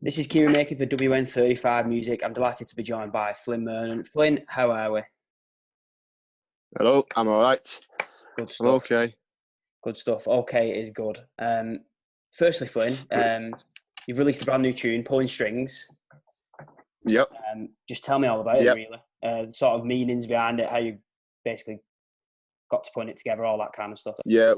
This is Kieran making for WN35 Music. I'm delighted to be joined by Flynn Murnan. Flynn, how are we? Hello, I'm all right. Good I'm stuff. okay. Good stuff. Okay is good. Firstly, Flynn, you've released a brand new tune, Pulling Strings. Yep. Just tell me all about it, Yep. really. The sort of meanings behind it, how you basically got to putting it together, all that kind of stuff. Yeah.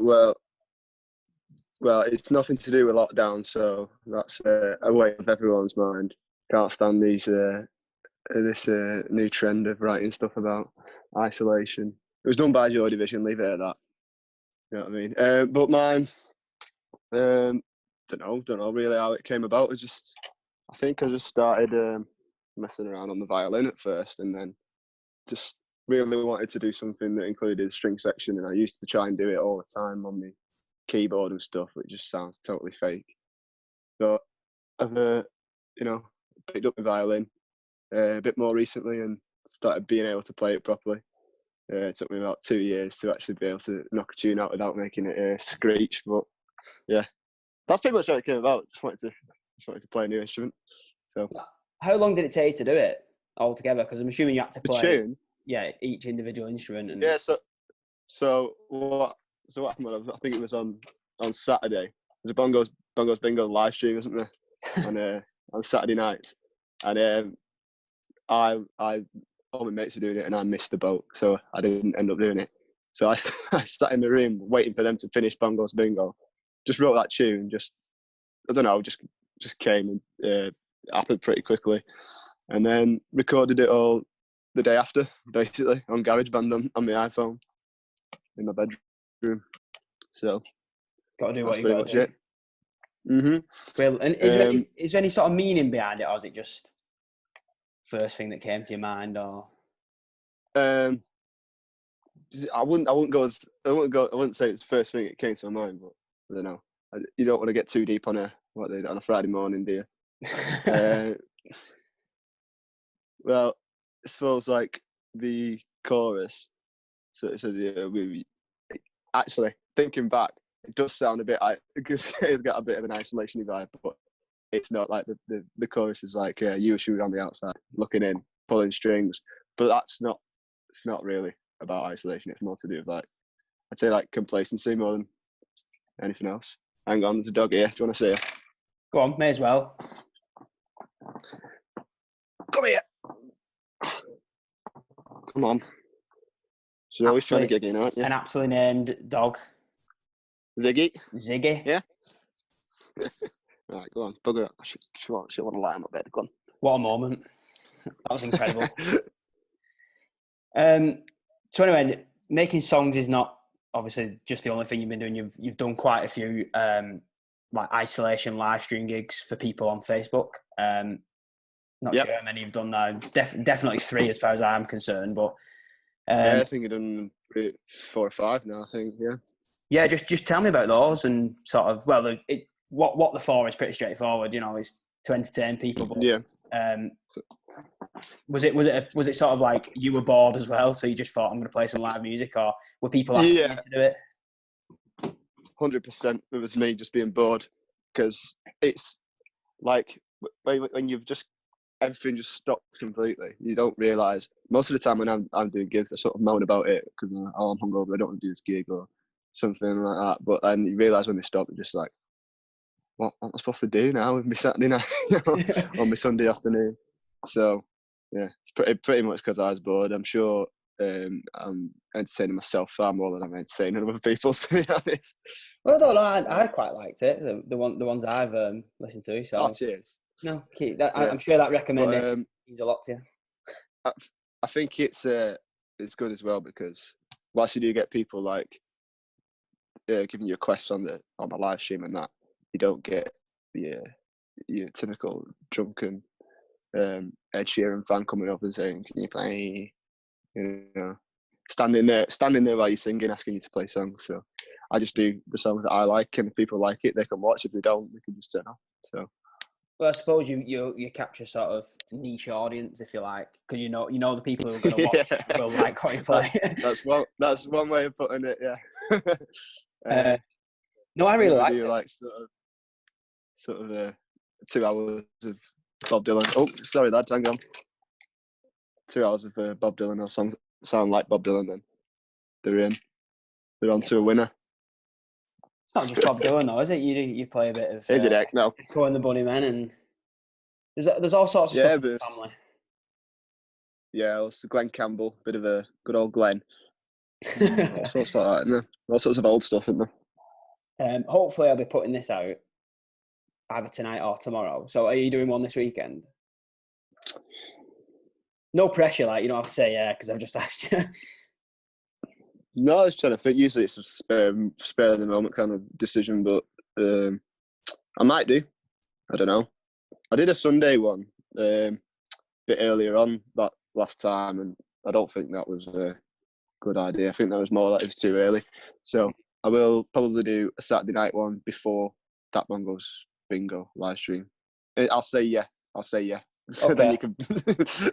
Well, it's nothing to do with lockdown, so that's away of everyone's mind. Can't stand this new trend of writing stuff about isolation. It was done by Joy Division. Leave it at that. You know what I mean? But mine, don't know really how it came about. I think I just started messing around on the violin at first, and then just really wanted to do something that included a string section. And I used to try and do it all the time on the keyboard and stuff, which just sounds totally fake. But I've picked up the violin a bit more recently and started being able to play it properly. It took me about 2 years to actually be able to knock a tune out without making it screech. But yeah, that's pretty much how it came about. Just wanted to play a new instrument. So how long did it take to do it altogether? Because I'm assuming you had to the play, tune, each individual instrument. And yeah. So what happened? I think it was on Saturday. There's a bongos bingo live stream, isn't there, on Saturday nights, and I all my mates were doing it, and I missed the boat, so I didn't end up doing it. So I sat in the room waiting for them to finish bongos bingo. Just wrote that tune. I don't know. Just came and happened pretty quickly, and then recorded it all the day after, basically on GarageBand on my iPhone in my bedroom. So got to do that's what you pretty got much to do. it. Well, and is there any sort of meaning behind it, or is it just first thing that came to your mind, or? I wouldn't say it's the first thing that came to my mind, but I don't know. You don't want to get too deep on a Friday morning, do you? Well, I suppose like the chorus. So we actually thinking back, it does sound a bit. It's got a bit of an isolation vibe, but it's not like the chorus is like you shoot on the outside, looking in, pulling strings. But it's not really about isolation. It's more to do with like, I'd say like complacency more than anything else. Hang on, there's a dog here. Do you want to see her? Go on, may as well. Come here. Come on. She's always trying to get in, aren't you? An aptly named dog. Ziggy. Ziggy. Yeah. Right, go on. Bugger up. She want to lie on my bed. Go on. What a moment. That was incredible. So anyway, making songs is not obviously just the only thing you've been doing. You've done quite a few like isolation live stream gigs for people on Facebook. Not sure how many you've done now. Definitely 3 as far as I'm concerned. But I think I've done 4 or 5 now. I think Yeah, just tell me about those and sort of what the for is pretty straightforward. It's to entertain people. But, yeah. Was it sort of like you were bored as well, so you just thought I'm going to play some live music, or were people asking you to do it? 100%. It was me just being bored, because it's like when you've just everything just stops completely. You don't realise most of the time when I'm doing gigs, I sort of moan about it because I'm hungover. I don't want to do this gig or something like that. But then you realise when they stop, you're just like, what am I supposed to do now with my Saturday night or my Sunday afternoon? So yeah, it's pretty much because I was bored. I'm sure I'm entertaining myself far more than I'm entertaining other people, to be honest. Well, no, I quite liked it. The ones I've listened to. So cheers. No, keep that. Yeah. I'm sure that recommendation means a lot to you. I think it's good as well, because whilst you do get people like giving you a quest on the live stream and that, you don't get your typical drunken Ed Sheeran fan coming up and saying, "Can you play?" Standing there while you're singing, asking you to play songs. So I just do the songs that I like, and if people like it, they can watch. If they don't, they can just turn off. So. Well, I suppose you capture sort of niche audience, if you like, because you know the people who are going to watch will like what you play. That's one way of putting it. Yeah. No, I really liked do it. Like sort of 2 hours of Bob Dylan. Oh, sorry, lad, hang on. 2 hours of Bob Dylan or songs that sound like Bob Dylan. Then they're on to a winner. It's not just Bob Dylan though, is it? You play a bit of Is it? Heck, no. Go and the Bunnymen, and there's all sorts of stuff in the family. Yeah, also Glenn Campbell, bit of a good old Glenn. All sorts like that, isn't there? All sorts of old stuff, isn't there? Hopefully, I'll be putting this out either tonight or tomorrow. So, are you doing one this weekend? No pressure, like you don't have to say yeah because I've just asked you. No, I was trying to think. Usually, it's a spare of the moment kind of decision, but I might do. I don't know. I did a Sunday one a bit earlier on that last time, and I don't think that was a good idea. I think that was more like it was too early. So I will probably do a Saturday night one before that one goes bingo live stream. I'll say yeah. So okay. then you can.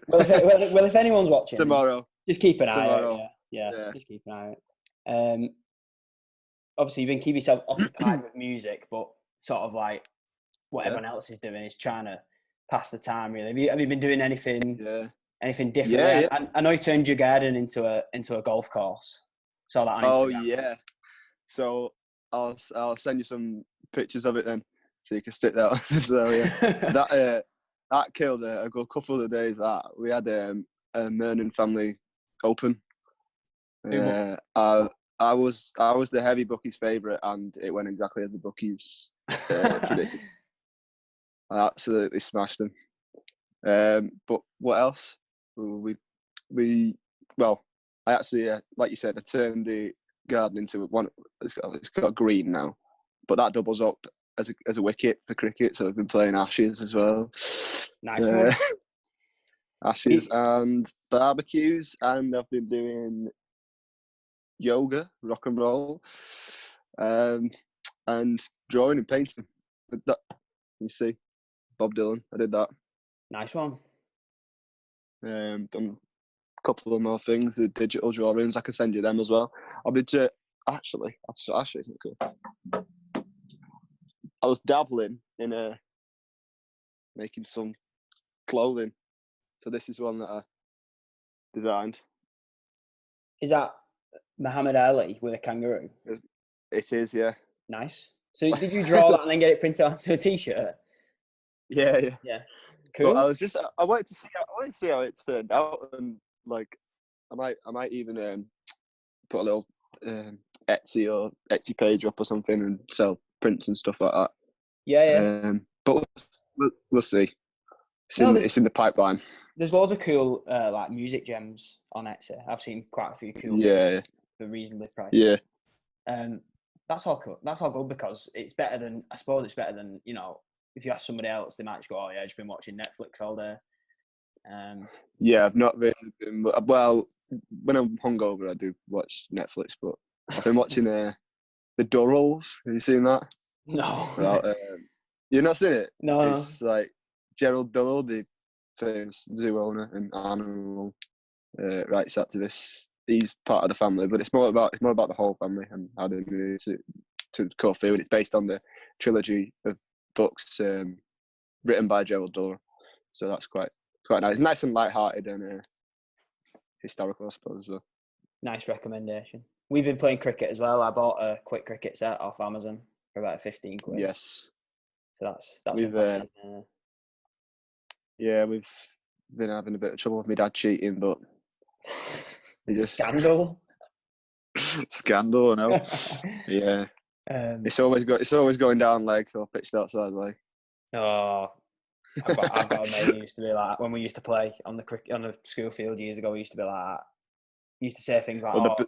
well, if anyone's watching tomorrow, just keep an eye out. Yeah, just keep an eye out. Obviously, you've been keeping yourself occupied with music, but sort of like what everyone else is doing is trying to pass the time. Really, have you been doing anything? Yeah. Anything different? Yeah. I know you turned your garden into a golf course. Saw that on Instagram. Oh yeah. So I'll send you some pictures of it then, so you can stick that on. So yeah, that killed a good couple of days. That we had a Murnan family open. I was the heavy bookies favourite, and it went exactly as the bookies predicted. I absolutely smashed them. But what else? I actually, like you said, I turned the garden into one. It's got green now, but that doubles up as a wicket for cricket. So I've been playing Ashes as well. Nice. Ashes and barbecues, and I've been doing yoga, rock and roll, and drawing and painting. But that, you see, Bob Dylan, I did that. Nice one. Done a couple of more things, the digital drawings. I can send you them as well. I'll be actually, isn't it cool? I was dabbling in making some clothing. So this is one that I designed. Is that Muhammad Ali with a kangaroo? It is, yeah. Nice. So did you draw that and then get it printed onto a t-shirt? Yeah. Cool. But I wanted to see how it turned out, and like I might even put a little Etsy page up or something and sell prints and stuff like that. Yeah. But we'll see. It's in the pipeline. There's loads of cool like music gems on Etsy. I've seen quite a few cool things for reasonably priced. Yeah. That's all cool. That's all good because it's better than if you ask somebody else, they might just go, "Oh yeah, I've just been watching Netflix all day." Yeah, I've not really been. Well, when I'm hungover, I do watch Netflix, but I've been watching the Durrells. Have you seen that? No. You've not seen it? No. It's like Gerald Durrell, the famous zoo owner and animal rights activist. He's part of the family, but it's more about the whole family and how they moved to the core field. It's based on the trilogy of books written by Gerald Durrell, so that's quite nice and light-hearted and historical, I suppose. As well. Nice recommendation. We've been playing cricket as well. I bought a quick cricket set off Amazon for about 15 quid. Yes. So that's we've been having a bit of trouble with my dad cheating, but scandal. Scandal, I know. Yeah. It's always going down like or pitched outside like. Oh, I've got a mate who used to be like when we used to play on the school field years ago. We used to be like that. He used to say things like,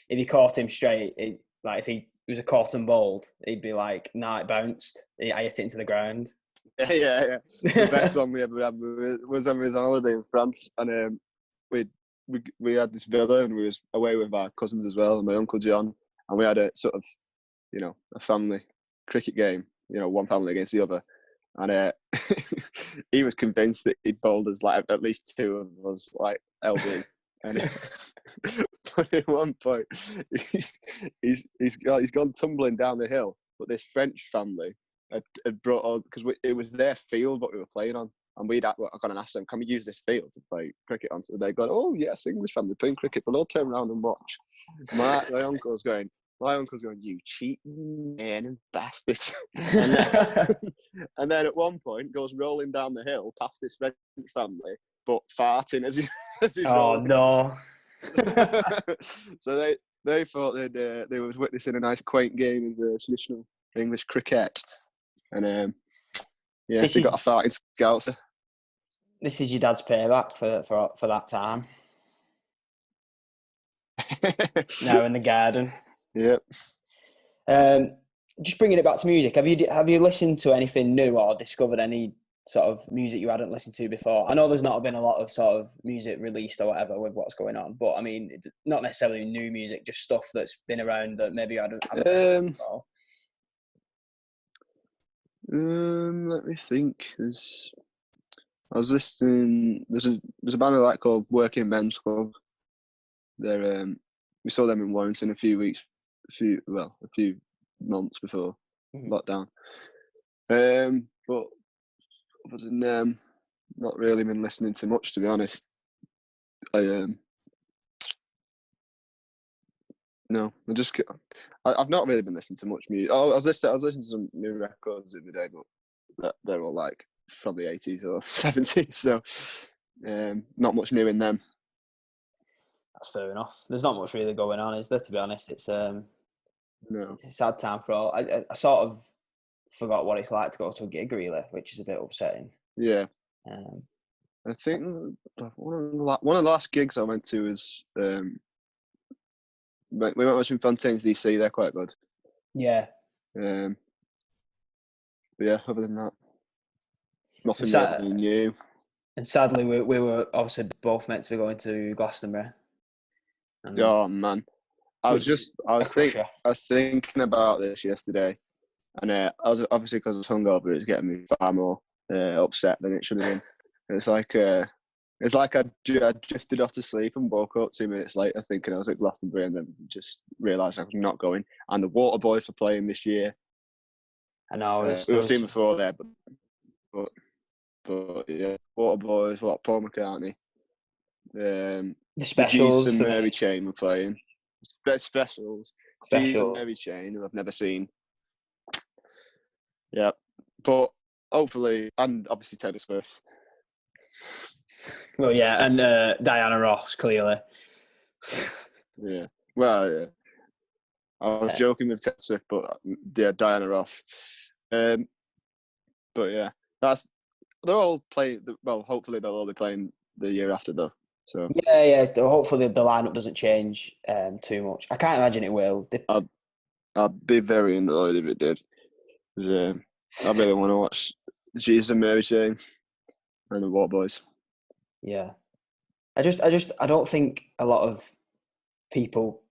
if you caught him straight, if he was a caught and bowled, he'd be like, "Nah, it bounced. I hit it into the ground." Yeah. The best one we ever had was when we was on holiday in France, and we had this villa, and we was away with our cousins as well, and my uncle John, and we had a sort of, a family cricket game, one family against the other, and he was convinced that he'd bowled us like at least two of us like LB, and but at one point he's gone tumbling down the hill, but this French family had brought on, because it was their field what we were playing on, and I got and asked them, can we use this field to play cricket on? So they go, oh yes, English family playing cricket, but they'll turn around and watch. My uncle's going, you cheating man and bastards. And then, and then at one point goes rolling down the hill past this French family, but farting as he's Oh rolling. no. So they thought they was witnessing a nice quaint game of the traditional English cricket. And they got a farting scouser. This is your dad's payback for that time. Now in the garden. Yep. Just bringing it back to music. Have you listened to anything new or discovered any sort of music you hadn't listened to before? I know there's not been a lot of sort of music released or whatever with what's going on, but I mean, it's not necessarily new music, just stuff that's been around that maybe I haven't listened to before. Let me think. I was listening. There's a band I like called Working Men's Club. They're we saw them in Warrington a few months before lockdown. But other than them, not really been listening to much, to be honest. I've not really been listening to much music. I was listening to some new records the other day, but they're all like from the 80s or 70s, so not much new in them. That's fair enough. There's not much really going on, is there, to be honest? It's No. It's a sad time for all. I sort of forgot what it's like to go to a gig, really, which is a bit upsetting. Yeah. I think one of the last gigs I went to was we went watching Fontaine's DC. They're quite good. Yeah. But yeah, other than that, nothing really new. And sadly, we were obviously both meant to be going to Glastonbury. Oh man, I was thinking about this yesterday, and I was obviously, because I was hungover, it was getting me far more upset than it should have been. It's like I drifted off to sleep and woke up 2 minutes later thinking I was at Glastonbury, and then just realised I was not going. And the Waterboys are playing this year. I know. We were seen before there, but yeah, Waterboys, Paul McCartney. The Specials. The G's and Mary Chain were playing. Specials. G's and Mary Chain, who I've never seen. Yeah, but hopefully, and obviously Taylor Swift. Well, yeah, and Diana Ross, clearly. Yeah, well, yeah. I was joking with Taylor Swift, but yeah, Diana Ross. But yeah, they're all playing. Well, hopefully they'll all be playing the year after, though. So yeah. Hopefully the lineup doesn't change too much. I can't imagine it will. I'd be very annoyed if it did. I really want to watch Jesus and Mary Chain and the Waterboys. Yeah, I don't think a lot of people.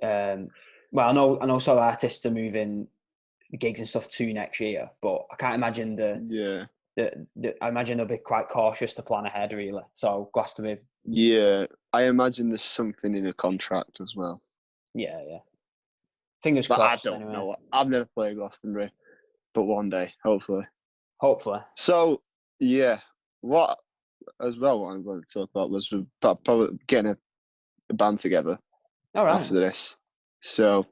Well, I know some artists are moving the gigs and stuff to next year, but I can't imagine I imagine they'll be quite cautious to plan ahead, really. So Glastonbury. Yeah, I imagine there's something in a contract as well. Yeah. Fingers crossed. I don't know. I've never played Glastonbury, but one day, hopefully. So yeah, what I'm going to talk about was probably getting a band together after this. So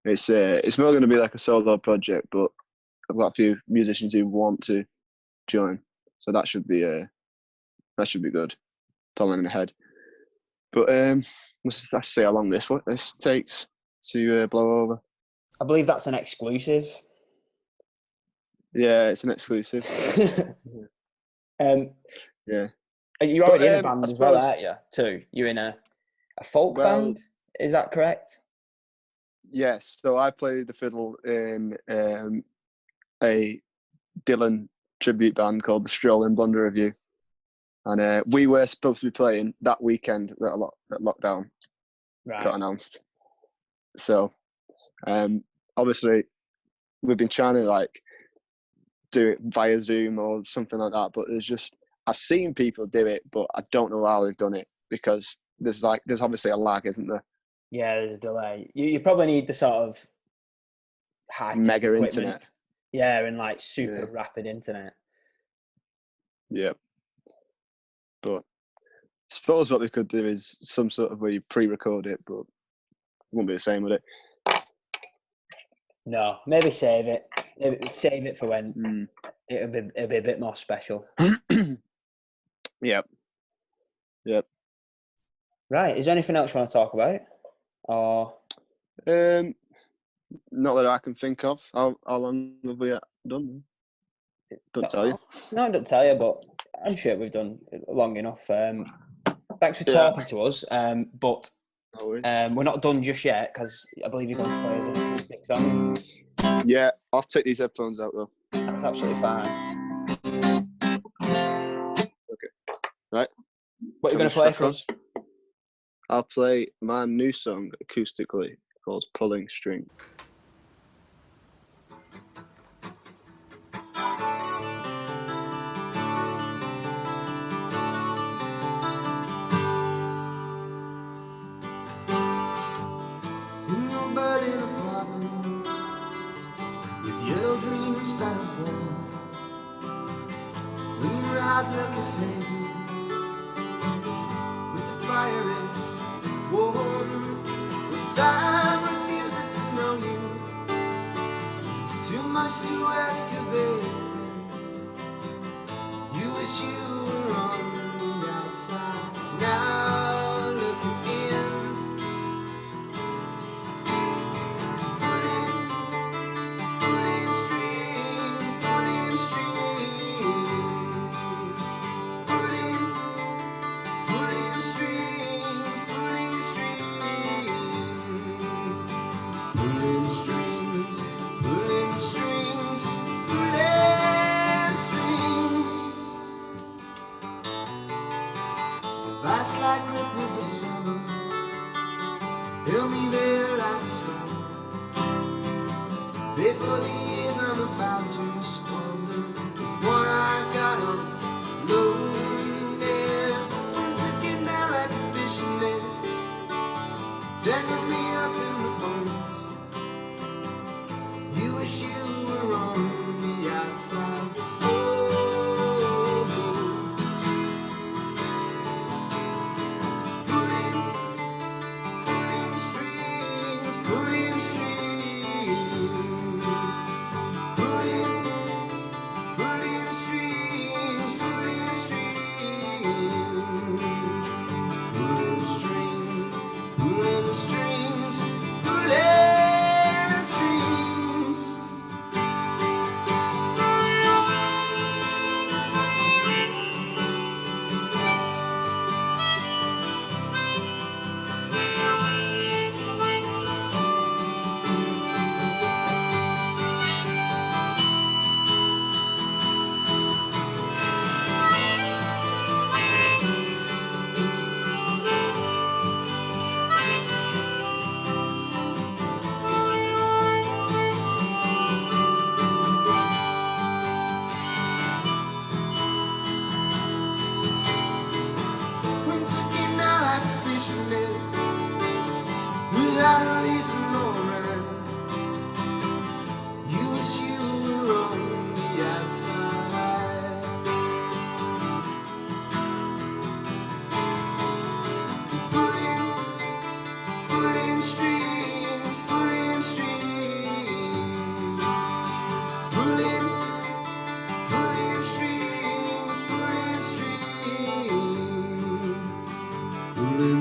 it's not going to be like a solo project, but I've got a few musicians who want to join, so that should be good. Planning ahead, but let's see how long this takes to blow over. I believe that's an exclusive. Yeah, it's an exclusive. Yeah. You're already in a band as well, aren't you? Too. You're in a folk band. Is that correct? Yes. So I play the fiddle in a Dylan tribute band called the Strolling Blunder Review, and we were supposed to be playing that weekend that lockdown got announced. So, obviously, we've been trying to do it via Zoom or something like that, but I've seen people do it, but I don't know how they've done it, because there's obviously a lag, isn't there? Yeah, there's a delay. You probably need the sort of high-tech mega equipment. internet. Yeah, and like super rapid internet. Yeah. But I suppose what we could do is some sort of where you pre-record it, but it won't be the same, would it? No, maybe save it. Maybe save it for when it'll be a bit more special. Yep. Right. Is there anything else you want to talk about? Or not that I can think of. How long have we done? Don't tell you. No, I don't tell you, but I'm sure we've done long enough. Thanks for talking to us. But we're not done just yet because I believe you're going to play us an acoustic song. Yeah, I'll take these headphones out though. That's absolutely fine. Okay. Right. What are you going to play for us? I'll play my new song acoustically called Pulling String. Outlook is hazy, but the fire is warm. When time refuses to know you, it's too much to ask of it. You wish you were on the outside. Now look again. Pulling strings, pulling strings. Pulling strings, pulling strings, pulling strings, pulling strings. The vast like rip of the summer, held me there like a storm. Before the years I'm about to squander, one I got on low there, and took it down like a fishing net, tangled me up in the bones. You wish you were on the outside. Pulling strings, pulling strings, pulling strings, pulling strings, pulling strings, pulling strings, pulling strings. When taking out like a fishing net, without a reason or rhyme. You wish you were on the outside. Pulling strings, pulling strings, pulling strings, pulling strings, pulling